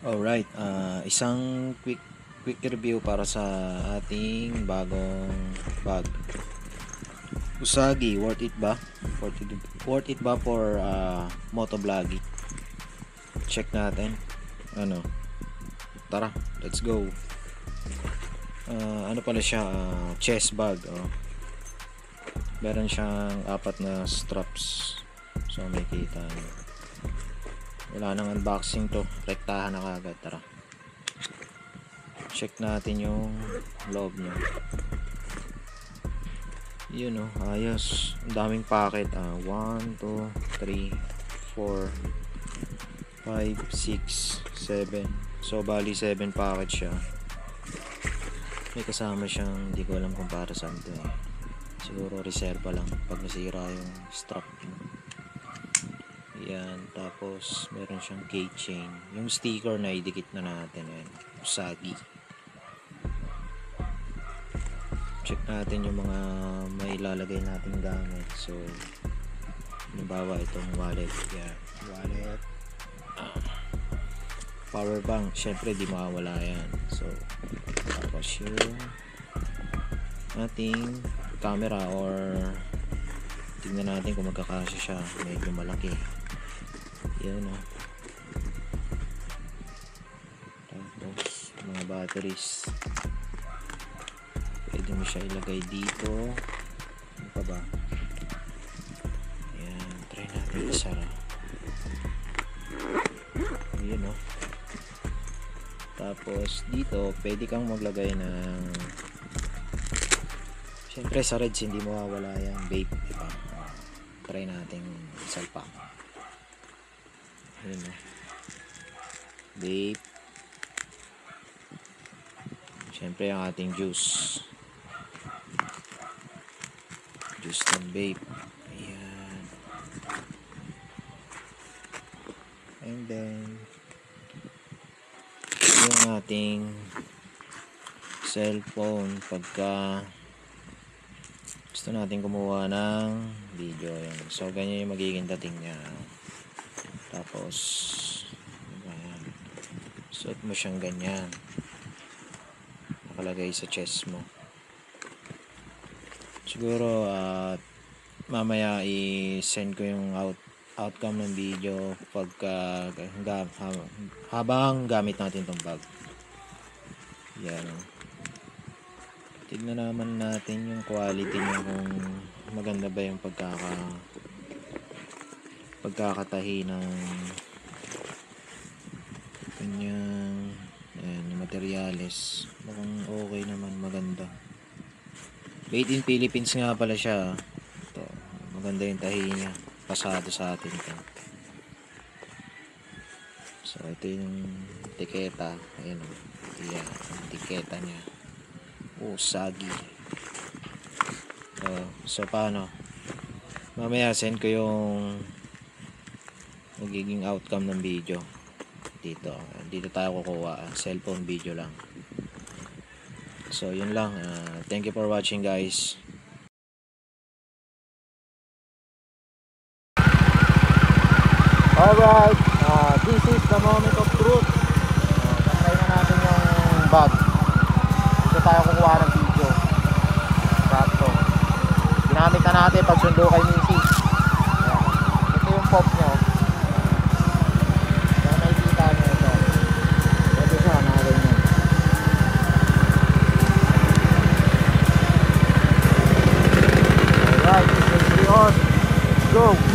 Alright, isang quick review para sa ating bagong bag. Usagi, worth it ba? Worth it ba for motovlogging? Check natin. Tara, let's go. Ano pala siya? Chest bag. Meron siyang 4 na straps. So may kita nyo. Wala nang unboxing to, rektahan na kagad. Tara, check natin yung loob nya. Yun ayos. Ang daming packet. 1, 2, 3, 4, 5, 6, 7. So bali 7 packet siya. May kasama siyang, hindi ko alam kung para saan to siguro reserva lang pag nasira yung strap. Yan, tapos meron siyang keychain. Yung sticker na idikit na natin, Usagi. Check natin yung mga may lalagay nating gamit. So halimbawa itong wallet. Yan, wallet. Power bank, syempre di mawawala yan. So tapos yung ating camera, or tingnan natin kung magkakasya siya. Medyo malaki. Yan tapos mga batteries, pwede mo siya ilagay dito. Ano pa ba? Yan, try natin isara. Yun tapos dito pwede kang maglagay ng, syempre sa Reds hindi mawawala yan, vape, diba? Try natin salpa. Yun vape. Siyempre ang ating juice ng vape. Ayan. And then yung ating cellphone pagka gusto natin kumuha ng video. Yan. So ganyan yung magiging dating niya. Tapos ayan, suot mo siyang ganyan, nakalagay sa chest mo. Siguro mamaya i-send ko yung outcome ng video pagka habang gamit natin tong bag. Yan. Tignan naman natin yung quality niya, kung maganda ba yung pagkakatahi ng kanyang yung materials. Mukhang okay naman, maganda. Made in Philippines nga pala siya. Ito, maganda yung tahi niya, pasado sa atin ito. So ito yung etiketa. Ayan yan, etiketa niya. Usagi. So paano, mamaya send ko yung magiging outcome ng video. Dito tayo kukuha, cellphone video lang. So yun lang. Thank you for watching, guys. Alright, this is the moment of truth. Try na natin yung bag. Dito tayo kukuha ng video. Sakto. Ginamit na natin pagsundo kay Mrs. Ito yung pop nyo. Go!